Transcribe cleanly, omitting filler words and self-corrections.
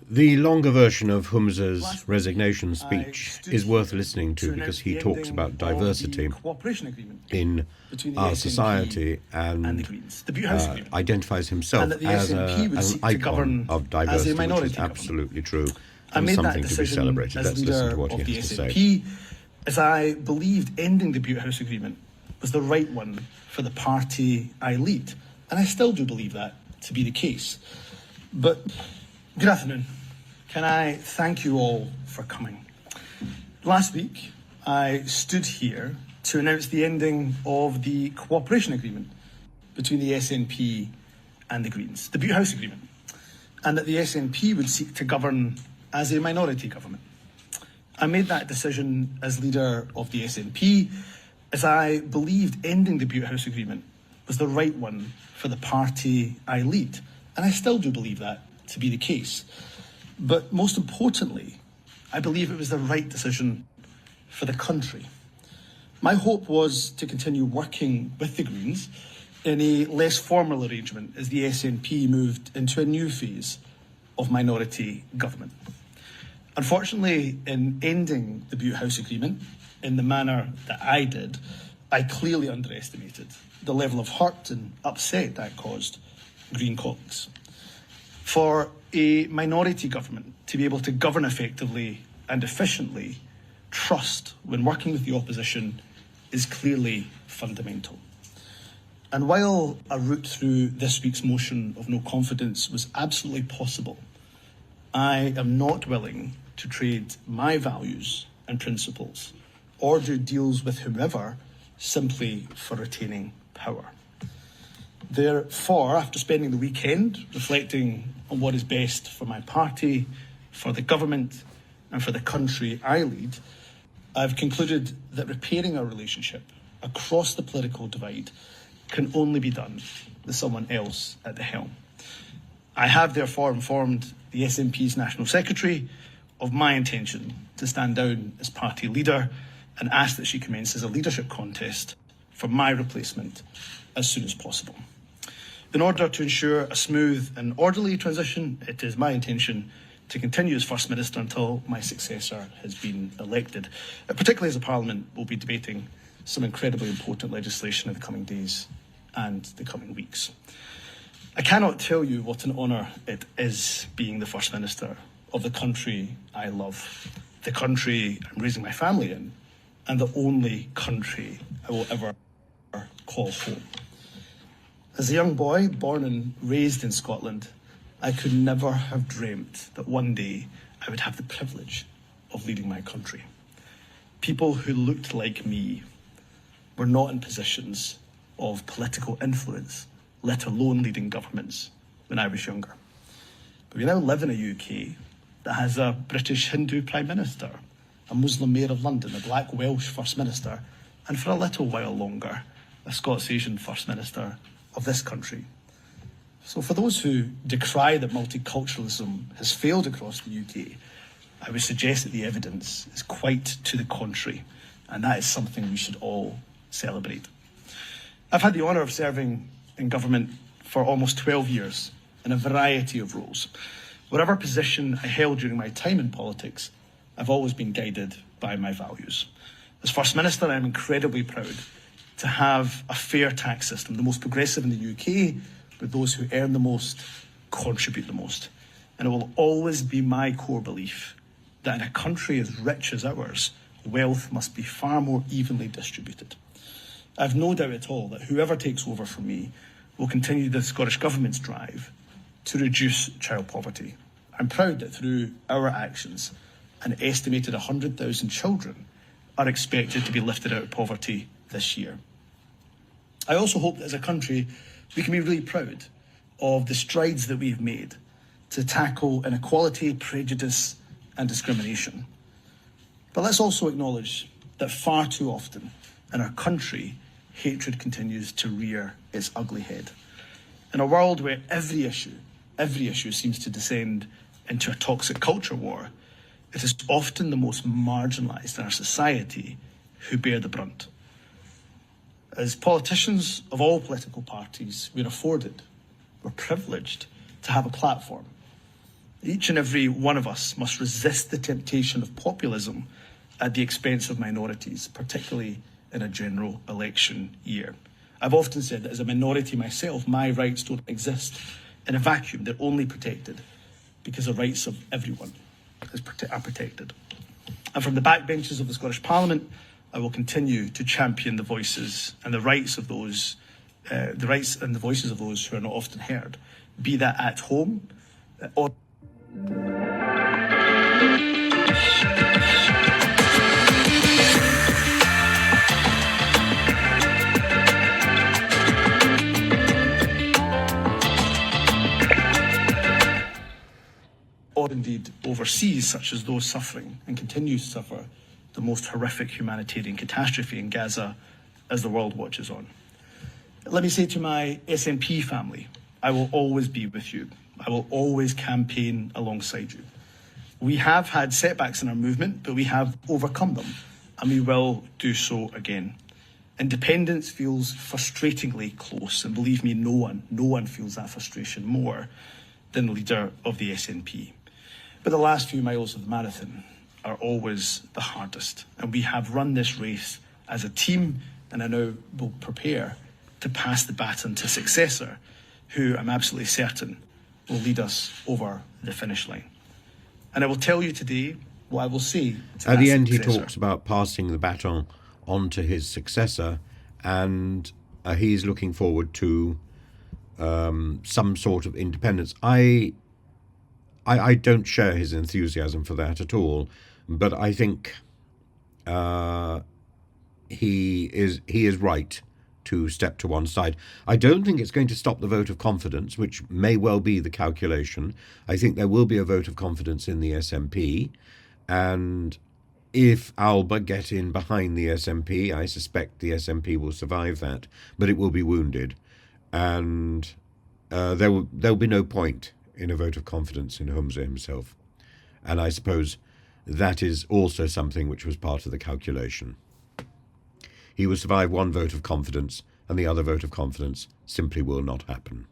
The longer version of Humza's resignation speech is worth listening to because he talks about diversity in our society and identifies himself as an icon of diversity, which is absolutely true and something to be celebrated. Let's listen to what he has to say. As I believed ending the Butte House Agreement was the right one for the party I lead. And I still do believe that to be the case. But good afternoon. Can I thank you all for coming? Last week, I stood here to announce the ending of the cooperation agreement between the SNP and the Greens, the Butte House Agreement, and that the SNP would seek to govern as a minority government. I made that decision as leader of the SNP as I believed ending the Butte House Agreement was the right one for the party I lead. And I still do believe that to be the case. But most importantly, I believe it was the right decision for the country. My hope was to continue working with the Greens in a less formal arrangement as the SNP moved into a new phase of minority government. Unfortunately, in ending the Butte House Agreement in the manner that I did, I clearly underestimated the level of hurt and upset that caused Green colleagues. For a minority government to be able to govern effectively and efficiently, trust when working with the opposition is clearly fundamental. And while a route through this week's motion of no confidence was absolutely possible, I am not willing to trade my values and principles or do deals with whomever simply for retaining power. Therefore, after spending the weekend reflecting on what is best for my party, for the government and for the country I lead, I've concluded that repairing our relationship across the political divide can only be done with someone else at the helm. I have therefore informed the SNP's National Secretary of my intention to stand down as party leader and ask that she commences a leadership contest for my replacement as soon as possible. In order to ensure a smooth and orderly transition, it is my intention to continue as First Minister until my successor has been elected, particularly as the Parliament will be debating some incredibly important legislation in the coming days and the coming weeks. I cannot tell you what an honour it is being the First Minister of the country I love, the country I'm raising my family in, and the only country I will ever call home. As a young boy born and raised in Scotland, I could never have dreamt that one day I would have the privilege of leading my country. People who looked like me were not in positions of political influence, let alone leading governments, when I was younger. But we now live in a UK that has a British Hindu Prime Minister, a Muslim Mayor of London, a Black Welsh First Minister, and for a little while longer, a Scots Asian First Minister of this country. So for those who decry that multiculturalism has failed across the UK, I would suggest that the evidence is quite to the contrary, and that is something we should all celebrate. I've had the honour of serving in government for almost 12 years in a variety of roles. Whatever position I held during my time in politics, I've always been guided by my values. As First Minister, I'm incredibly proud to have a fair tax system, the most progressive in the UK, where those who earn the most contribute the most. And it will always be my core belief that in a country as rich as ours, wealth must be far more evenly distributed. I've no doubt at all that whoever takes over from me will continue the Scottish Government's drive to reduce child poverty. I'm proud that through our actions, an estimated 100,000 children are expected to be lifted out of poverty this year. I also hope that as a country, we can be really proud of the strides that we've made to tackle inequality, prejudice and discrimination. But let's also acknowledge that far too often in our country, hatred continues to rear its ugly head. In a world where every issue seems to descend into a toxic culture war, it is often the most marginalised in our society who bear the brunt. As politicians of all political parties, we're privileged to have a platform Each and every one of us must resist the temptation of populism at the expense of minorities, particularly in a general election year. I've often said that as a minority myself, my rights don't exist in a vacuum. They're only protected because the rights of everyone are protected. And from the backbenches of the Scottish Parliament, I will continue to champion the voices and the rights of those, the rights and the voices of those who are not often heard, be that at home or indeed overseas, such as those suffering and continue to suffer the most horrific humanitarian catastrophe in Gaza as the world watches on. Let me say to my SNP family, I will always be with you. I will always campaign alongside you. We have had setbacks in our movement, but we have overcome them, and we will do so again. Independence feels frustratingly close, and believe me, no one feels that frustration more than the leader of the SNP. But the last few miles of the marathon are always the hardest, and we have run this race as a team, and I now will prepare to pass the baton to a successor who I'm absolutely certain will lead us over the finish line. And I will tell you today what I will say to At that the end, he successor. talks about passing the baton on to his successor, and he's looking forward to some sort of independence. I don't share his enthusiasm for that at all, but I think he is right to step to one side. I don't think it's going to stop the vote of confidence, which may well be the calculation. I think there will be a vote of confidence in the SNP, and if Alba get in behind the SNP, I suspect the SNP will survive that, but it will be wounded, and there'll be no point in a vote of confidence in Humza himself. And I suppose that is also something which was part of the calculation. He will survive one vote of confidence, and the other vote of confidence simply will not happen.